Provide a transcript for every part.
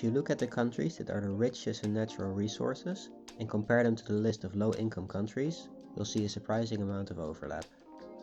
If you look at the countries that are the richest in natural resources and compare them to the list of low-income countries, you'll see a surprising amount of overlap.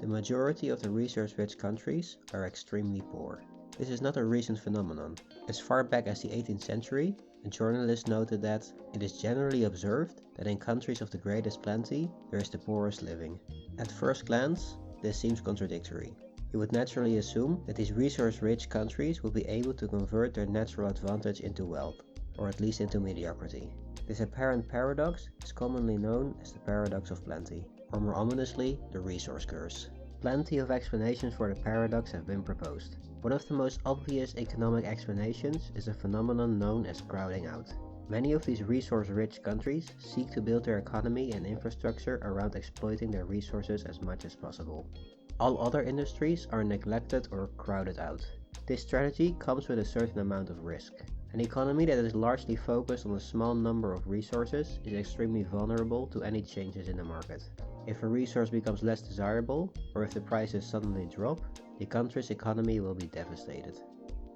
The majority of the resource-rich countries are extremely poor. This is not a recent phenomenon. As far back as the 18th century, a journalist noted that it is generally observed that in countries of the greatest plenty, there is the poorest living. At first glance, this seems contradictory. You would naturally assume that these resource-rich countries will be able to convert their natural advantage into wealth, or at least into mediocrity. This apparent paradox is commonly known as the paradox of plenty, or more ominously, the resource curse. Plenty of explanations for the paradox have been proposed. One of the most obvious economic explanations is a phenomenon known as crowding out. Many of these resource-rich countries seek to build their economy and infrastructure around exploiting their resources as much as possible. All other industries are neglected or crowded out. This strategy comes with a certain amount of risk. An economy that is largely focused on a small number of resources is extremely vulnerable to any changes in the market. If a resource becomes less desirable, or if the prices suddenly drop, the country's economy will be devastated.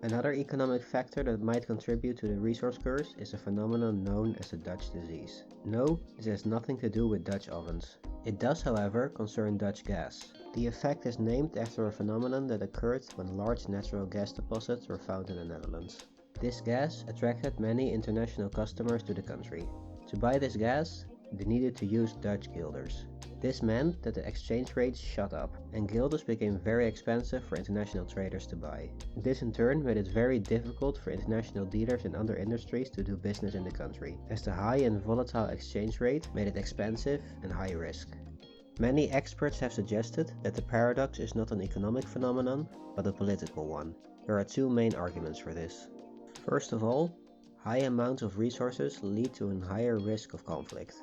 Another economic factor that might contribute to the resource curse is a phenomenon known as the Dutch disease. No, this has nothing to do with Dutch ovens. It does, however, concern Dutch gas. The effect is named after a phenomenon that occurred when large natural gas deposits were found in the Netherlands. This gas attracted many international customers to the country. To buy this gas, they needed to use Dutch guilders. This meant that the exchange rates shot up, and guilders became very expensive for international traders to buy. This in turn made it very difficult for international dealers in other industries to do business in the country, as the high and volatile exchange rate made it expensive and high risk. Many experts have suggested that the paradox is not an economic phenomenon, but a political one. There are two main arguments for this. First of all, high amounts of resources lead to a higher risk of conflict.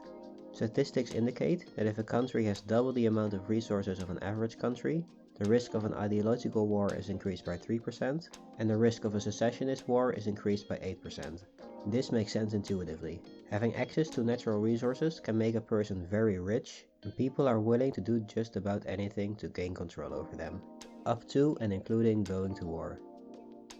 Statistics indicate that if a country has double the amount of resources of an average country, the risk of an ideological war is increased by 3%, and the risk of a secessionist war is increased by 8%. This makes sense intuitively. Having access to natural resources can make a person very rich, and people are willing to do just about anything to gain control over them, up to and including going to war.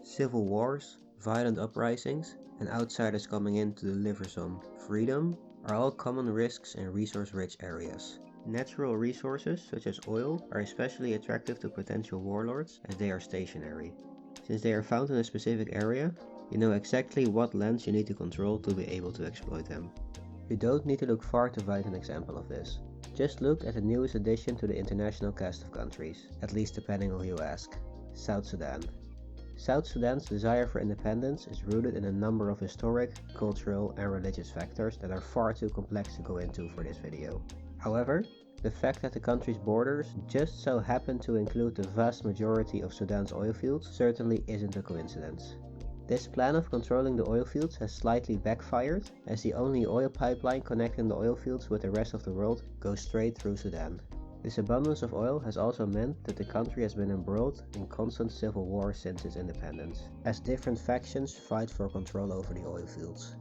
Civil wars, violent uprisings, and outsiders coming in to deliver some freedom are all common risks in resource-rich areas. Natural resources, such as oil, are especially attractive to potential warlords as they are stationary. Since they are found in a specific area, you know exactly what lands you need to control to be able to exploit them. You don't need to look far to find an example of this. Just look at the newest addition to the international cast of countries, at least depending on who you ask: South Sudan. South Sudan's desire for independence is rooted in a number of historic, cultural, and religious factors that are far too complex to go into for this video. However, the fact that the country's borders just so happen to include the vast majority of Sudan's oil fields certainly isn't a coincidence. This plan of controlling the oil fields has slightly backfired, as the only oil pipeline connecting the oil fields with the rest of the world goes straight through Sudan. This abundance of oil has also meant that the country has been embroiled in constant civil war since its independence, as different factions fight for control over the oil fields.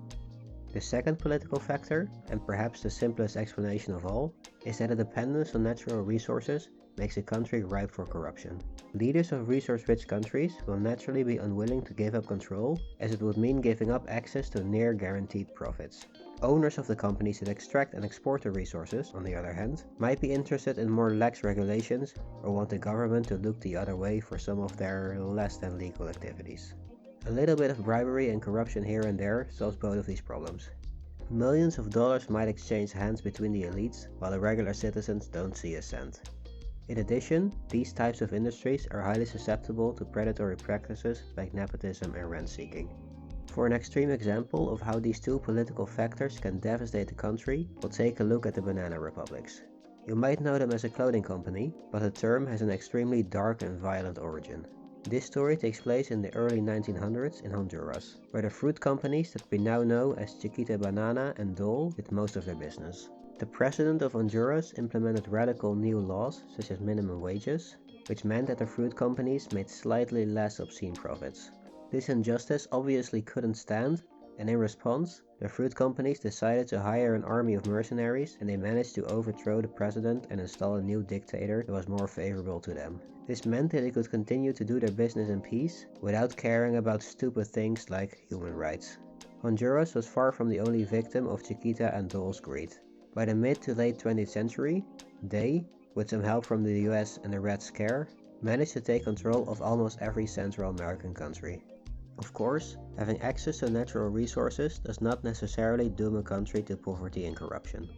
The second political factor, and perhaps the simplest explanation of all, is that a dependence on natural resources makes a country ripe for corruption. Leaders of resource-rich countries will naturally be unwilling to give up control, as it would mean giving up access to near-guaranteed profits. Owners of the companies that extract and export the resources, on the other hand, might be interested in more lax regulations or want the government to look the other way for some of their less than legal activities. A little bit of bribery and corruption here and there solves both of these problems. Millions of dollars might exchange hands between the elites, while the regular citizens don't see a cent. In addition, these types of industries are highly susceptible to predatory practices like nepotism and rent-seeking. For an extreme example of how these two political factors can devastate the country, we'll take a look at the banana republics. You might know them as a clothing company, but the term has an extremely dark and violent origin. This story takes place in the early 1900s in Honduras, where the fruit companies that we now know as Chiquita Banana and Dole did most of their business. The president of Honduras implemented radical new laws such as minimum wages, which meant that the fruit companies made slightly less obscene profits. This injustice obviously couldn't stand, and in response, the fruit companies decided to hire an army of mercenaries, and they managed to overthrow the president and install a new dictator that was more favorable to them. This meant that they could continue to do their business in peace without caring about stupid things like human rights. Honduras was far from the only victim of Chiquita and Dole's greed. By the mid to late 20th century, they, with some help from the US and the Red Scare, managed to take control of almost every Central American country. Of course, having access to natural resources does not necessarily doom a country to poverty and corruption.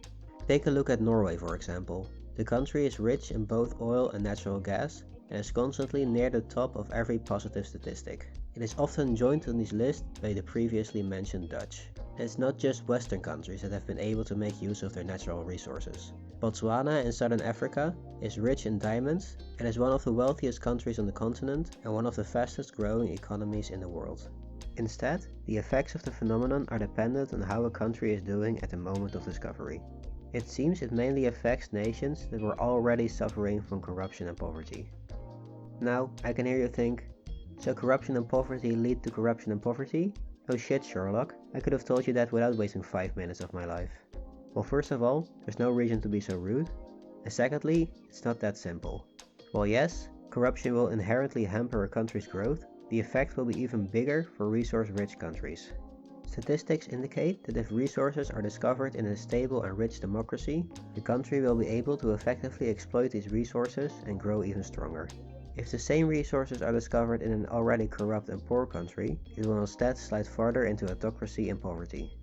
Take a look at Norway, for example. The country is rich in both oil and natural gas and is constantly near the top of every positive statistic. It is often joined on these lists by the previously mentioned Dutch. And it's not just Western countries that have been able to make use of their natural resources. Botswana in southern Africa is rich in diamonds and is one of the wealthiest countries on the continent and one of the fastest growing economies in the world. Instead, the effects of the phenomenon are dependent on how a country is doing at the moment of discovery. It seems it mainly affects nations that were already suffering from corruption and poverty. Now, I can hear you think, so corruption and poverty lead to corruption and poverty? Oh shit, Sherlock, I could have told you that without wasting 5 minutes of my life. Well, first of all, there's no reason to be so rude, and secondly, it's not that simple. While yes, corruption will inherently hamper a country's growth, the effect will be even bigger for resource-rich countries. Statistics indicate that if resources are discovered in a stable and rich democracy, the country will be able to effectively exploit these resources and grow even stronger. If the same resources are discovered in an already corrupt and poor country, it will instead slide further into autocracy and poverty.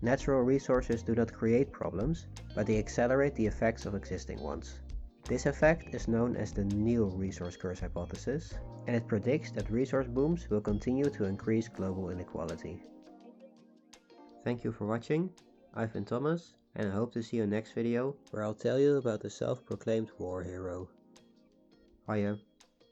Natural resources do not create problems, but they accelerate the effects of existing ones. This effect is known as the Nile resource curse hypothesis, and it predicts that resource booms will continue to increase global inequality. Thank you for watching. I've been Thomas, and I hope to see you next video where I'll tell you about the self-proclaimed war hero. Hiya.